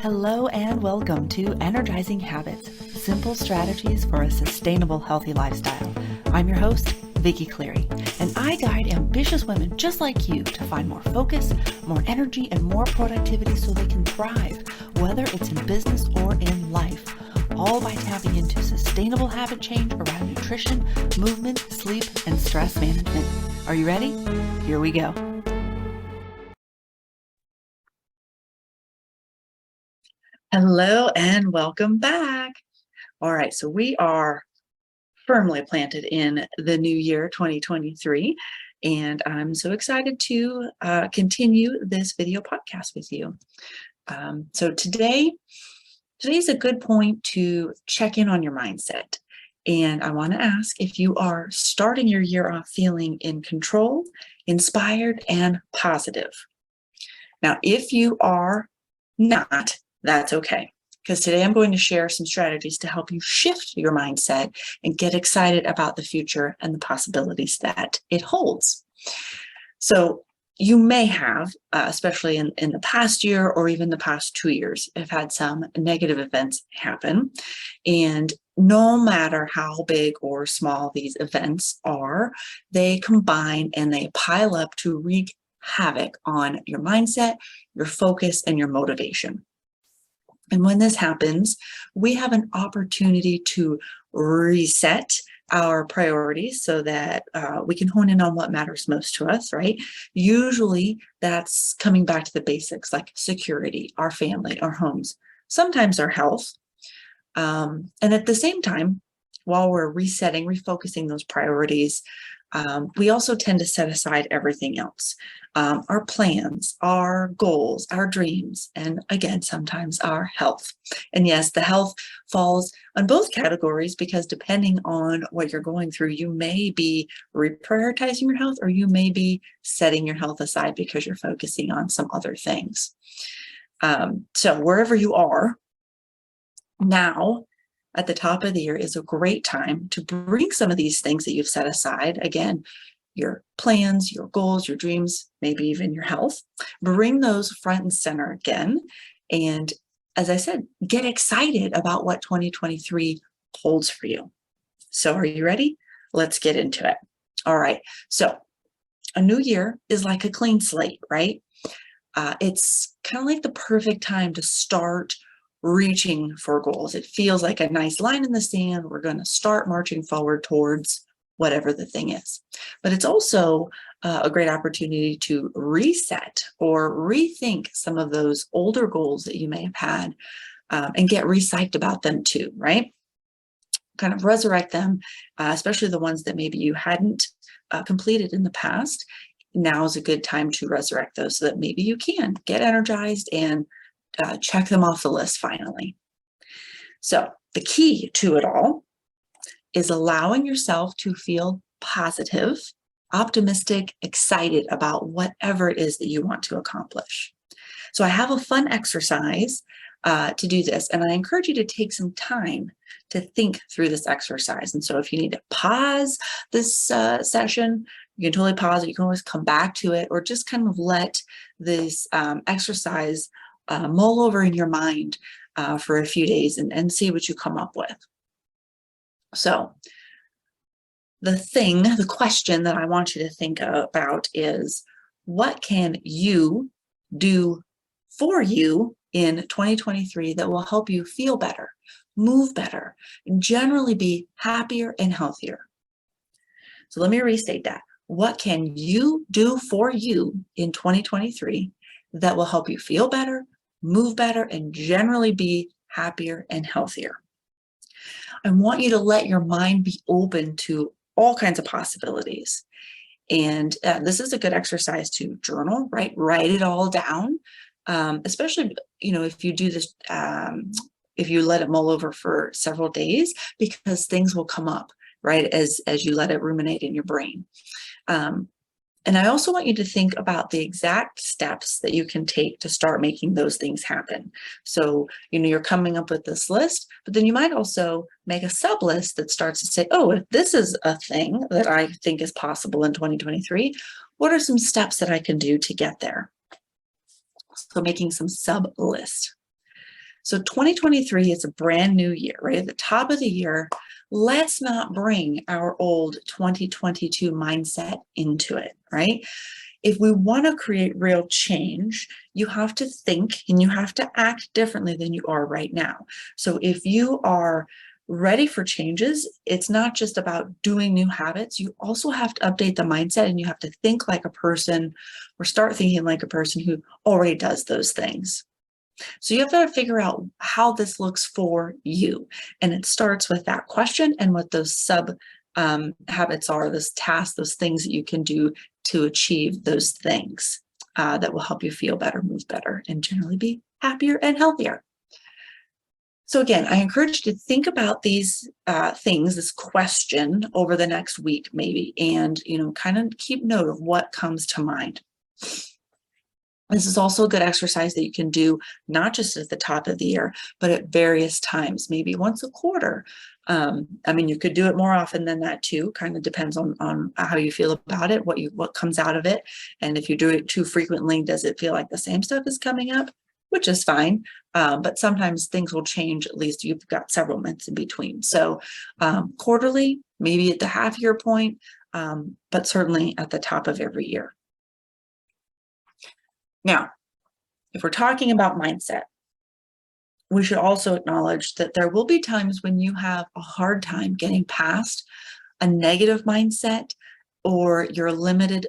Hello and welcome to Energizing Habits, simple strategies for a sustainable, healthy lifestyle. I'm your host, Vicki Cleary, and I guide ambitious women just like you to find more focus, more energy, and more productivity so they can thrive, whether it's in business or in life, all by tapping into sustainable habit change around nutrition, movement, sleep, and stress management. Are you ready? Here we go. Hello and welcome back. All right, so we are firmly planted in the new year 2023, and I'm so excited to continue this video podcast with you. So today's a good point to check in on your mindset. And I want to ask if you are starting your year off feeling in control, inspired, and positive. Now, if you are not, that's okay, because today I'm going to share some strategies to help you shift your mindset and get excited about the future and the possibilities that it holds. So you may have, especially in the past year or even the past 2 years, have had some negative events happen. And no matter how big or small these events are, they combine and they pile up to wreak havoc on your mindset, your focus, and your motivation. And when this happens, we have an opportunity to reset our priorities so that we can hone in on what matters most to us, right? Usually that's coming back to the basics like security, our family, our homes, sometimes our health. And at the same time, while we're resetting, refocusing those priorities, we also tend to set aside everything else. Our plans, our goals, our dreams, and again, sometimes our health. And yes, the health falls on both categories because depending on what you're going through, you may be reprioritizing your health or you may be setting your health aside because you're focusing on some other things. So wherever you are now, at the top of the year is a great time to bring some of these things that you've set aside, again, your plans, your goals, your dreams, maybe even your health, bring those front and center again. And as I said, get excited about what 2023 holds for you. So are you ready? Let's get into it. All right. So a new year is like a clean slate, right? It's kind of like the perfect time to start reaching for goals. It feels like a nice line in the sand. We're going to start marching forward towards whatever the thing is. But it's also a great opportunity to reset or rethink some of those older goals that you may have had and get re-psyched about them too, right? Kind of resurrect them, especially the ones that maybe you hadn't completed in the past. Now is a good time to resurrect those so that maybe you can get energized and check them off the list finally. So the key to it all is allowing yourself to feel positive, optimistic, excited about whatever it is that you want to accomplish. So I have a fun exercise to do this, and I encourage you to take some time to think through this exercise. And so if you need to pause this session, you can totally pause it. You can always come back to it or just kind of let this exercise mull over in your mind for a few days and see what you come up with. So the question that I want you to think about is, what can you do for you in 2023 that will help you feel better, move better, and generally be happier and healthier? So let me restate that. What can you do for you in 2023 that will help you feel better, move better, and generally be happier and healthier? I want you to let your mind be open to all kinds of possibilities. And this is a good exercise to journal, right? Write it all down, especially, if you do this, if you let it mull over for several days, because things will come up, right? As you let it ruminate in your brain. And I also want you to think about the exact steps that you can take to start making those things happen. So, you're coming up with this list, but then you might also make a sub list that starts to say, oh, if this is a thing that I think is possible in 2023, what are some steps that I can do to get there? So making some sub lists. So 2023 is a brand new year, right? At the top of the year, let's not bring our old 2022 mindset into it, right? If we want to create real change, you have to think and you have to act differently than you are right now. So if you are ready for changes, it's not just about doing new habits. You also have to update the mindset and you have to think like a person or start thinking like a person who already does those things. So you have to figure out how this looks for you. And it starts with that question and what those sub habits are, those tasks, those things that you can do to achieve those things that will help you feel better, move better, and generally be happier and healthier. So again, I encourage you to think about these things, this question over the next week, maybe, and kind of keep note of what comes to mind. This is also a good exercise that you can do not just at the top of the year, but at various times, maybe once a quarter. You could do it more often than that too. Kind of depends on how you feel about it, what comes out of it, and if you do it too frequently, does it feel like the same stuff is coming up? Which is fine, but sometimes things will change. At least you've got several months in between. So quarterly, maybe at the half year point, but certainly at the top of every year. Now, if we're talking about mindset, we should also acknowledge that there will be times when you have a hard time getting past a negative mindset or your limiting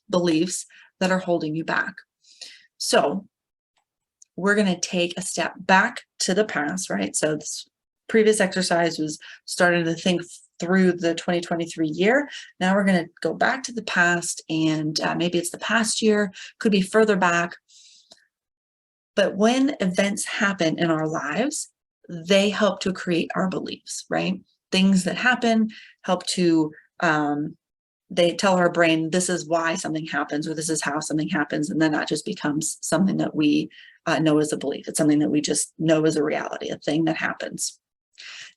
beliefs that are holding you back. So we're going to take a step back to the past, right? So this previous exercise was starting to think through the 2023 year. Now we're going to go back to the past, and maybe it's the past year, could be further back. But when events happen in our lives, they help to create our beliefs, right? Things that happen help to, they tell our brain, this is why something happens, or this is how something happens. And then that just becomes something that we know as a belief. It's something that we just know as a reality, a thing that happens.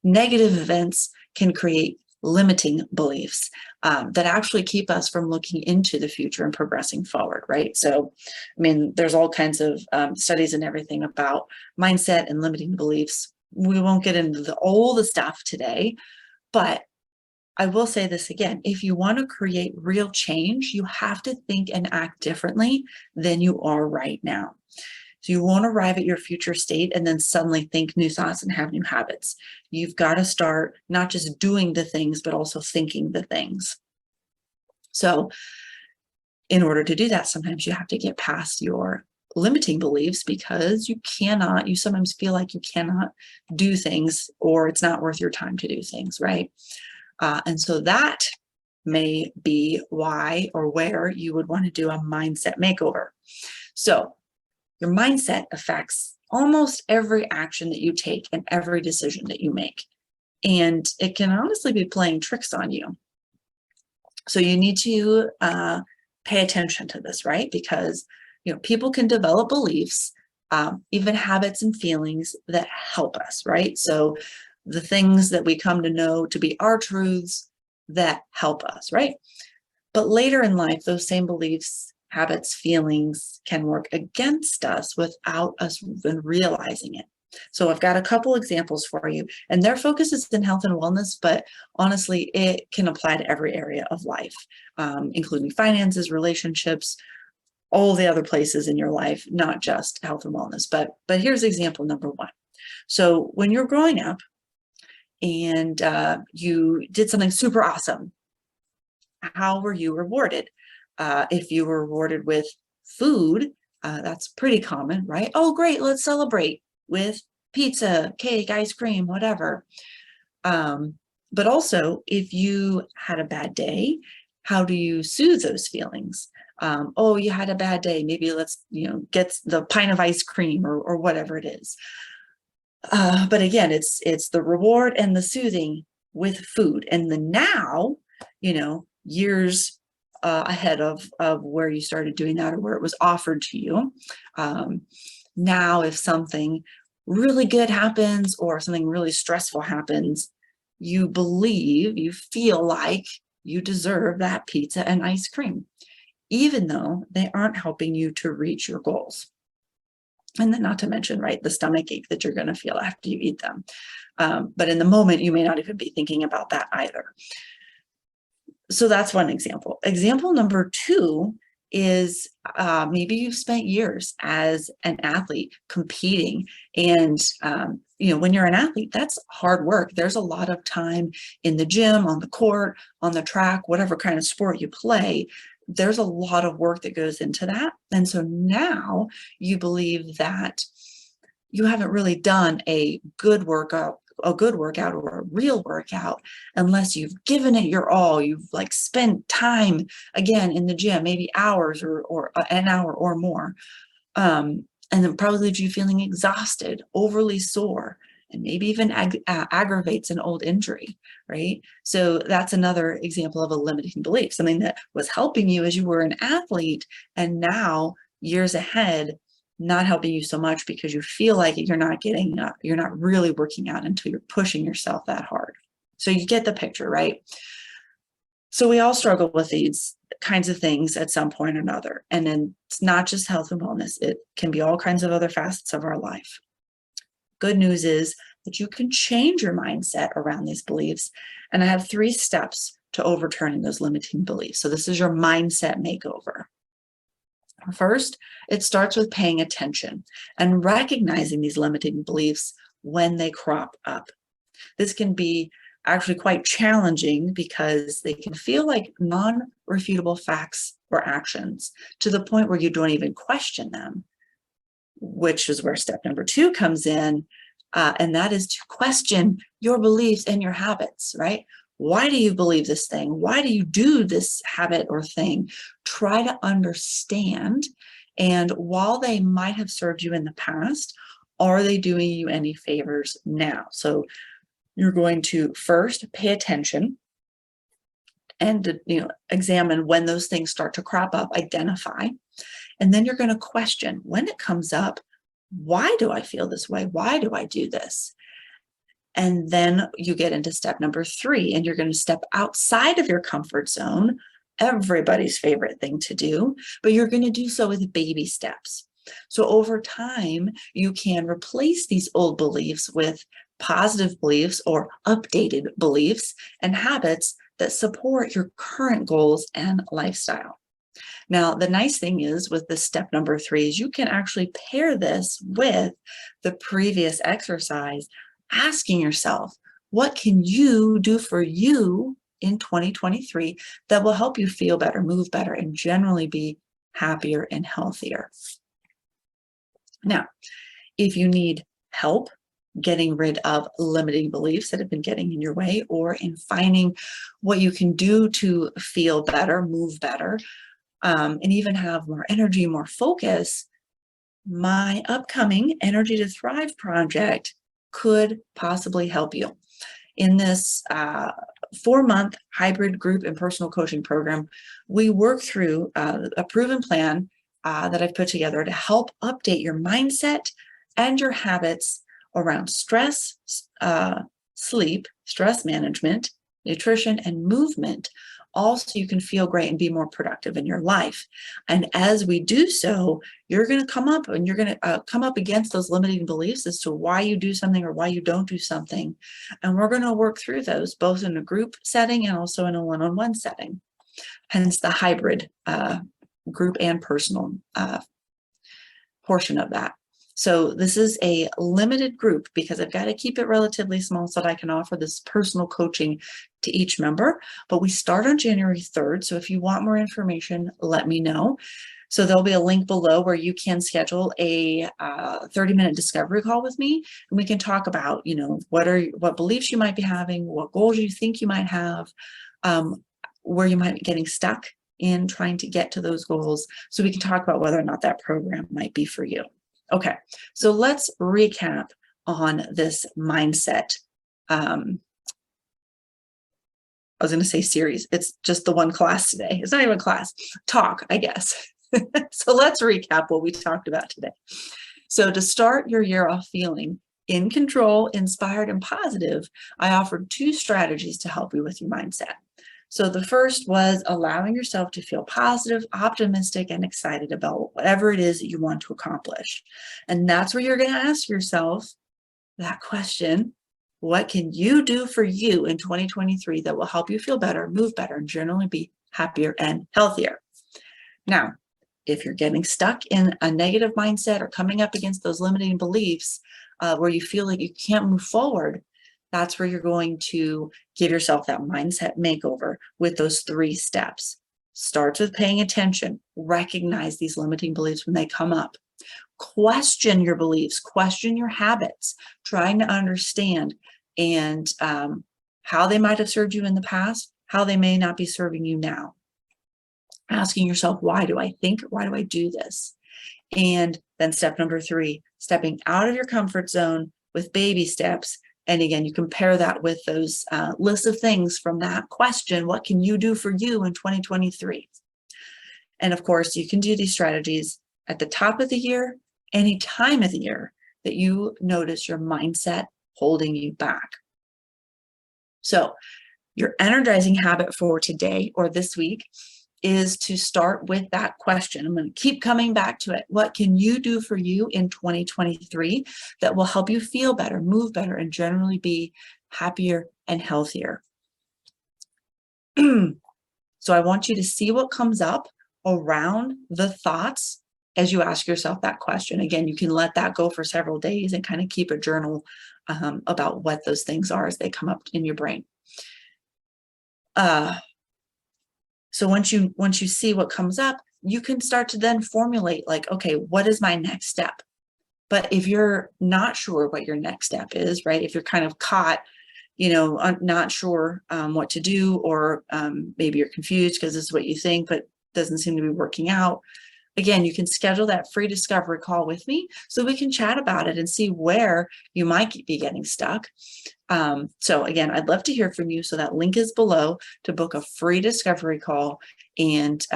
Negative events can create limiting beliefs that actually keep us from looking into the future and progressing forward, right? So, there's all kinds of studies and everything about mindset and limiting beliefs. We won't get into all the stuff today, but I will say this again, if you want to create real change, you have to think and act differently than you are right now. So you won't arrive at your future state and then suddenly think new thoughts and have new habits. You've got to start not just doing the things, but also thinking the things. So in order to do that, sometimes you have to get past your limiting beliefs because you sometimes feel like you cannot do things, or it's not worth your time to do things, right? And so that may be why or where you would want to do a mindset makeover. So your mindset affects almost every action that you take and every decision that you make. And it can honestly be playing tricks on you. So you need to pay attention to this, right? Because people can develop beliefs, even habits and feelings that help us, right? So the things that we come to know to be our truths that help us, right? But later in life, those same beliefs, habits, feelings can work against us without us even realizing it. So I've got a couple examples for you, and their focus is in health and wellness, but honestly, it can apply to every area of life, including finances, relationships, all the other places in your life, not just health and wellness. But here's example number one. So when you're growing up and you did something super awesome, how were you rewarded? If you were rewarded with food, that's pretty common, right? Oh, great, let's celebrate with pizza, cake, ice cream, whatever. But also, if you had a bad day, how do you soothe those feelings? Oh, you had a bad day. Maybe let's, get the pint of ice cream or whatever it is. But again, it's the reward and the soothing with food. And the now, years ahead of where you started doing that or where it was offered to you. Now, if something really good happens or something really stressful happens, you feel like you deserve that pizza and ice cream, even though they aren't helping you to reach your goals. And then not to mention, right, the stomach ache that you're going to feel after you eat them. But in the moment, you may not even be thinking about that either. So that's one example. Example number two is maybe you've spent years as an athlete competing. And, when you're an athlete, that's hard work. There's a lot of time in the gym, on the court, on the track, whatever kind of sport you play. There's a lot of work that goes into that. And so now you believe that you haven't really done a good workout or a real workout unless you've given it your all. You've like spent time again in the gym, maybe hours or an hour or more. And then probably leaves you feeling exhausted, overly sore, and maybe even aggravates an old injury, right? So that's another example of a limiting belief, something that was helping you as you were an athlete, and now years ahead, not helping you so much because you feel like you're not really working out until you're pushing yourself that hard. So you get the picture, right? So we all struggle with these kinds of things at some point or another. And then it's not just health and wellness. It can be all kinds of other facets of our life. Good news is that you can change your mindset around these beliefs. And I have 3 steps to overturning those limiting beliefs. So this is your mindset makeover. First, it starts with paying attention and recognizing these limiting beliefs when they crop up. This can be actually quite challenging because they can feel like non-refutable facts or actions to the point where you don't even question them, which is where step number 2 comes in, and that is to question your beliefs and your habits, right? Why do you believe this thing? Why do you do this habit or thing? Try to understand. And while they might have served you in the past, are they doing you any favors now? So you're going to first pay attention and examine when those things start to crop up, identify. And then you're going to question when it comes up, why do I feel this way? Why do I do this? And then you get into step number 3, and you're going to step outside of your comfort zone, everybody's favorite thing to do, but you're going to do so with baby steps. So over time, you can replace these old beliefs with positive beliefs or updated beliefs and habits that support your current goals and lifestyle. Now, the nice thing is with this step number 3 is you can actually pair this with the previous exercise, asking yourself, what can you do for you in 2023 that will help you feel better, move better, and generally be happier and healthier? Now, if you need help getting rid of limiting beliefs that have been getting in your way, or in finding what you can do to feel better, move better, and even have more energy, more focus, my upcoming Energy to Thrive project could possibly help you. In this 4-month hybrid group and personal coaching program, we work through a proven plan that I've put together to help update your mindset and your habits around stress, sleep, stress management, nutrition, and movement, all so you can feel great and be more productive in your life. And as we do so, you're going to come up against those limiting beliefs as to why you do something or why you don't do something. And we're going to work through those both in a group setting and also in a one-on-one setting. Hence the hybrid group and personal portion of that. So this is a limited group because I've got to keep it relatively small so that I can offer this personal coaching to each member. But we start on January 3rd. So if you want more information, let me know. So there'll be a link below where you can schedule a 30-minute discovery call with me, and we can talk about, what beliefs you might be having, what goals you think you might have, where you might be getting stuck in trying to get to those goals. So we can talk about whether or not that program might be for you. Okay, so let's recap on this mindset. I was going to say series. It's just the one class today. It's not even class. Talk, I guess. So let's recap what we talked about today. So to start your year off feeling in control, inspired, and positive, I offered 2 strategies to help you with your mindset. So the first was allowing yourself to feel positive, optimistic, and excited about whatever it is that you want to accomplish. And that's where you're going to ask yourself that question: what can you do for you in 2023 that will help you feel better, move better, and generally be happier and healthier? Now, if you're getting stuck in a negative mindset or coming up against those limiting beliefs where you feel like you can't move forward, that's where you're going to give yourself that mindset makeover with those 3 steps. Starts with paying attention, recognize these limiting beliefs when they come up. Question your beliefs, question your habits, trying to understand and how they might have served you in the past, how they may not be serving you now. Asking yourself, why do I think? Why do I do this? And then step number 3, stepping out of your comfort zone with baby steps. And again, you compare that with those lists of things from that question: what can you do for you in 2023? And of course, you can do these strategies at the top of the year, any time of the year that you notice your mindset holding you back. So your energizing habit for today or this week is to start with that question. I'm going to keep coming back to it. What can you do for you in 2023 that will help you feel better, move better, and generally be happier and healthier? So I want you to see what comes up around the thoughts as you ask yourself that question. Again, you can let that go for several days and kind of keep a journal about what those things are as they come up in your brain. So once you see what comes up, you can start to then formulate, like, okay, what is my next step? But if you're not sure what your next step is, right? If you're kind of caught, not sure what to do, or maybe you're confused because this is what you think, but doesn't seem to be working out. Again, you can schedule that free discovery call with me so we can chat about it and see where you might be getting stuck. So again, I'd love to hear from you. So that link is below to book a free discovery call. And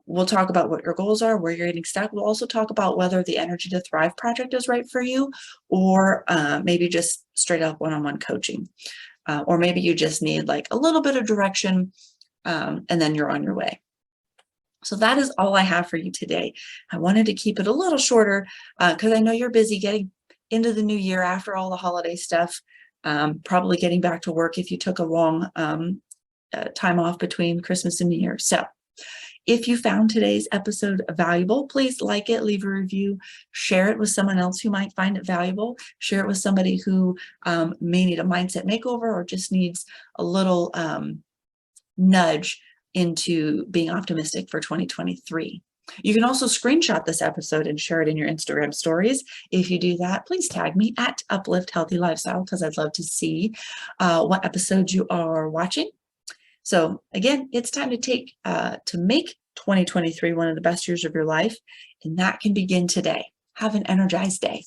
we'll talk about what your goals are, where you're getting stuck. We'll also talk about whether the Energy to Thrive project is right for you, or maybe just straight up one-on-one coaching. Or maybe you just need like a little bit of direction and then you're on your way. So that is all I have for you today. I wanted to keep it a little shorter because I know you're busy getting into the new year after all the holiday stuff, probably getting back to work if you took a long time off between Christmas and New Year. So if you found today's episode valuable, please like it, leave a review, share it with someone else who might find it valuable, share it with somebody who may need a mindset makeover or just needs a little nudge into being optimistic for 2023. You can also screenshot this episode and share it in your Instagram stories. If you do that, please tag me at Uplift Healthy Lifestyle because I'd love to see what episodes you are watching. So again, it's time to make 2023 one of the best years of your life, and that can begin today. Have an energized day.